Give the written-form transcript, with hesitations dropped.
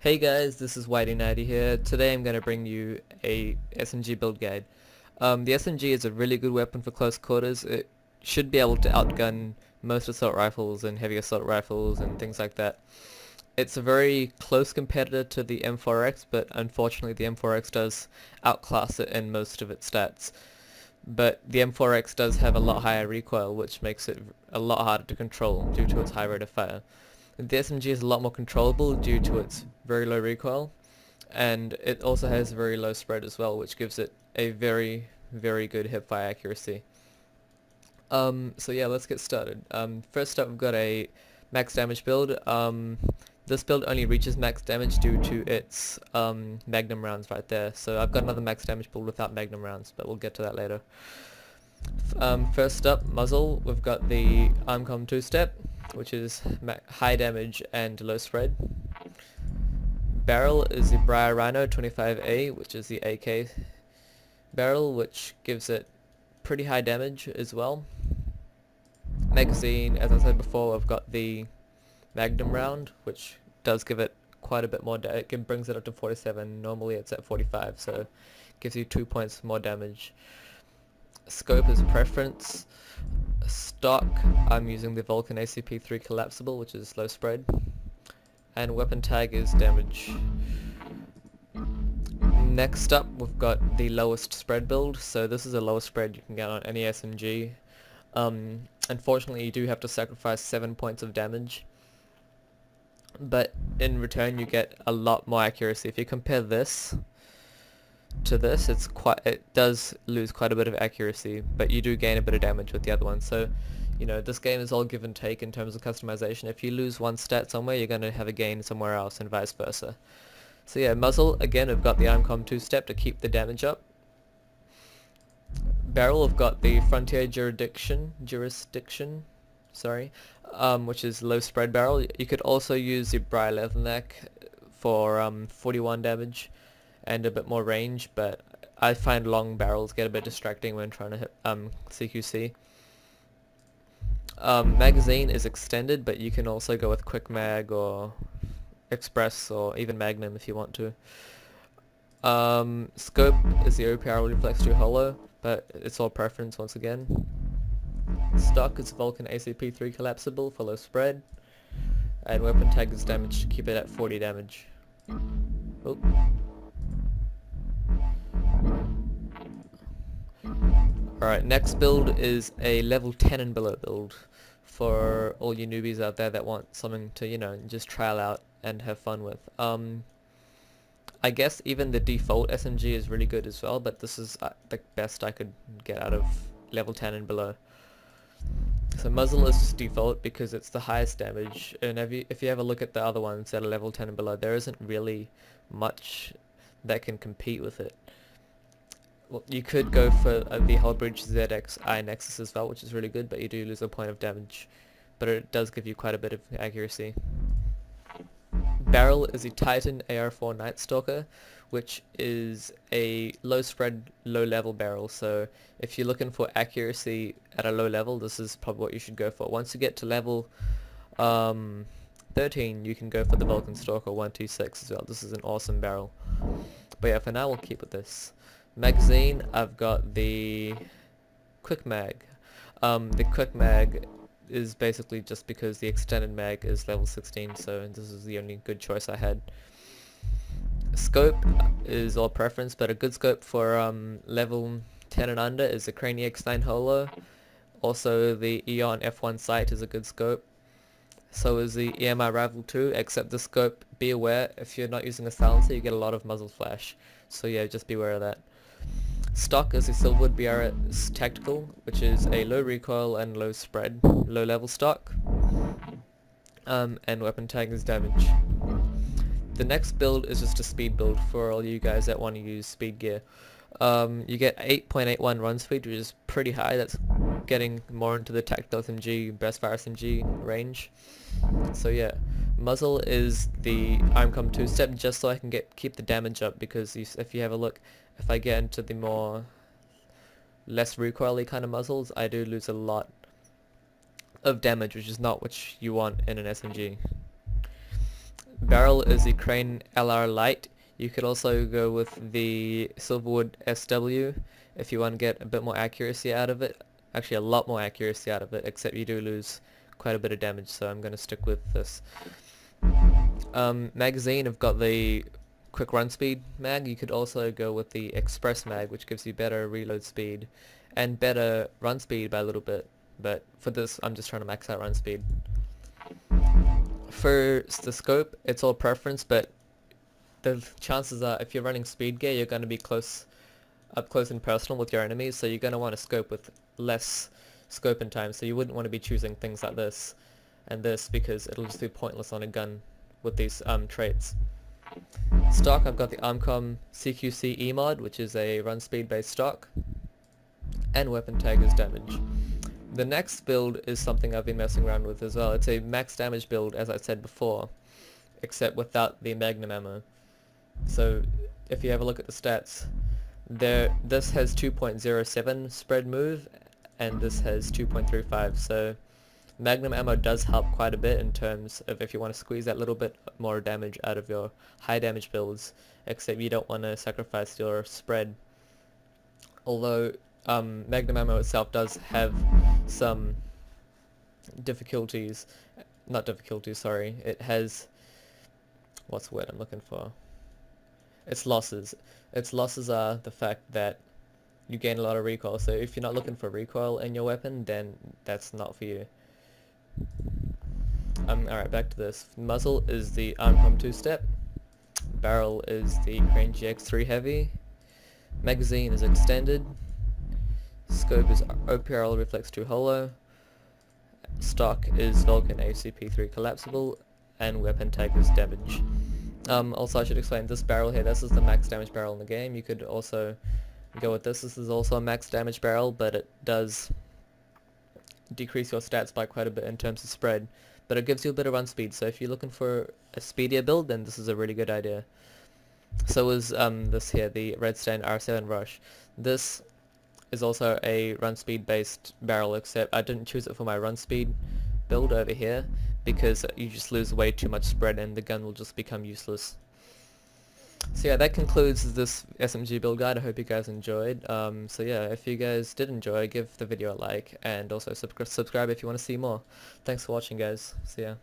Hey guys, this is Whitey90 here. Today I'm going to bring you a SMG build guide. The SMG is a really good weapon for close quarters. It should be able to outgun most assault rifles and heavy assault rifles and things like that. It's a very close competitor to the M4X, but unfortunately the M4X does outclass it in most of its stats. But the M4X does have a lot higher recoil, which makes it a lot harder to control due to its high rate of fire. The SMG is a lot more controllable due to its very low recoil, and it also has very low spread as well, which gives it a very, very good hipfire accuracy. So yeah, let's get started. First up, we've got a max damage build. This build only reaches max damage due to its magnum rounds right there. So I've got another max damage build without magnum rounds, but we'll get to that later. First up, muzzle, we've got the Armcom 2-step, which is high damage and low spread. Barrel is the Briar Rhino 25A, which is the AK barrel, which gives it pretty high damage as well. Magazine, as I said before, I've got the Magnum round, which does give it quite a bit more it brings it up to 47. Normally it's at 45, so gives you 2 points more damage. Scope is preference. Stock, I'm using the Vulcan ACP3 collapsible, which is low spread. And weapon tag is damage. Next up, we've got the lowest spread build. So this is the lowest spread you can get on any SMG. Unfortunately, you do have to sacrifice 7 points of damage, but in return you get a lot more accuracy. If you compare this to this, it does lose quite a bit of accuracy, but you do gain a bit of damage with the other one. So, you know, this game is all give and take in terms of customization. If you lose one stat somewhere, you're going to have a gain somewhere else, and vice versa. So yeah, muzzle, again, we've got the Armcom 2-step to keep the damage up. Barrel, we've got the Frontier Jurisdiction, which is low spread barrel. You could also use the Briar Leatherneck for 41 damage and a bit more range, but I find long barrels get a bit distracting when trying to hit CQC. Magazine is extended, but you can also go with quick mag or express or even magnum if you want to. Scope is the OPR Reflex 2 Hollow, but it's all preference once again. Stock is Vulcan ACP3 collapsible for low spread, and weapon tag is damage to keep it at 40 damage. Oh. Alright, next build is a level 10 and below build for all you newbies out there that want something to, you know, just trial out and have fun with. I guess even the default SMG is really good as well, but this is the best I could get out of level 10 and below. So muzzle is just default because it's the highest damage, and if you have a look at the other ones that are level 10 and below, there isn't really much that can compete with it. Well, you could go for the Hullbridge ZXi Nexus as well, which is really good, but you do lose a point of damage. But it does give you quite a bit of accuracy. Barrel is the Titan AR4 Night Stalker, which is a low spread, low level barrel. So if you're looking for accuracy at a low level, this is probably what you should go for. Once you get to level 13, you can go for the Vulcan Stalker 126 as well. This is an awesome barrel. But yeah, for now we'll keep with this. Magazine, I've got the quick mag. The quick mag is basically just because the extended mag is level 16, so this is the only good choice I had. Scope is all preference, but a good scope for level 10 and under is the Crane X9 Holo. Also the Eon F1 sight is a good scope. So is the EMI Rival 2, except the scope, be aware, if you're not using a silencer you get a lot of muzzle flash. So yeah, just be aware of that. Stock is the Silverwood BRS Tactical, which is a low recoil and low spread, low level stock. And weapon tag is damage. The next build is just a speed build for all you guys that want to use speed gear. You get 8.81 run speed, which is pretty high. That's getting more into the tactical SMG, best fire SMG range. So yeah, muzzle is the Armcom 2-step, just so I can keep the damage up, because if you have a look, if I get into the more less recoil-y kind of muzzles, I do lose a lot of damage, which is not what you want in an SMG. barrel is the Crane LR Light. You could also go with the Silverwood SW if you want to get a bit more accuracy out of it. Actually a lot more accuracy out of it, except you do lose quite a bit of damage, so I'm going to stick with this. Magazine, I've got the quick run speed mag. You could also go with the express mag, which gives you better reload speed and better run speed by a little bit, but for this I'm just trying to max out run speed. For the scope, it's all preference, but the chances are if you're running speed gear, you're going to be up close and personal with your enemies, so you're going to want to scope with less scope and time, so you wouldn't want to be choosing things like this and this, because it'll just be pointless on a gun with these traits. Stock, I've got the Armcom CQC E-mod, which is a run speed based stock, and weapon tag is damage. The next build is something I've been messing around with as well. It's a max damage build, as I said before, except without the magnum ammo. So if you have a look at the stats, this has 2.07 spread move and this has 2.35, so magnum ammo does help quite a bit in terms of if you want to squeeze that little bit more damage out of your high damage builds, except you don't want to sacrifice your spread. Although magnum ammo itself does have some difficulties, not difficulties, sorry, it has, what's the word I'm looking for? Its losses. Its losses are the fact that you gain a lot of recoil, so if you're not looking for recoil in your weapon, then that's not for you. Alright, back to this. Muzzle is the Armcom 2-step, barrel is the Crane GX3 Heavy, magazine is extended, scope is OPRL Reflex 2 Holo, stock is Vulcan ACP3 Collapsible, and weapon tag is damage. Also I should explain this barrel here, this is the max damage barrel in the game. You could also go with this is also a max damage barrel, but it does decrease your stats by quite a bit in terms of spread, but it gives you a bit of run speed, so if you're looking for a speedier build, then this is a really good idea. So is this here, the Redstand R7 Rush. This is also a run speed based barrel, except I didn't choose it for my run speed build over here because you just lose way too much spread and the gun will just become useless. So yeah, that concludes this SMG build guide. I hope you guys enjoyed. So yeah, if you guys did enjoy, give the video a like and also subscribe if you want to see more. Thanks for watching, guys. See ya.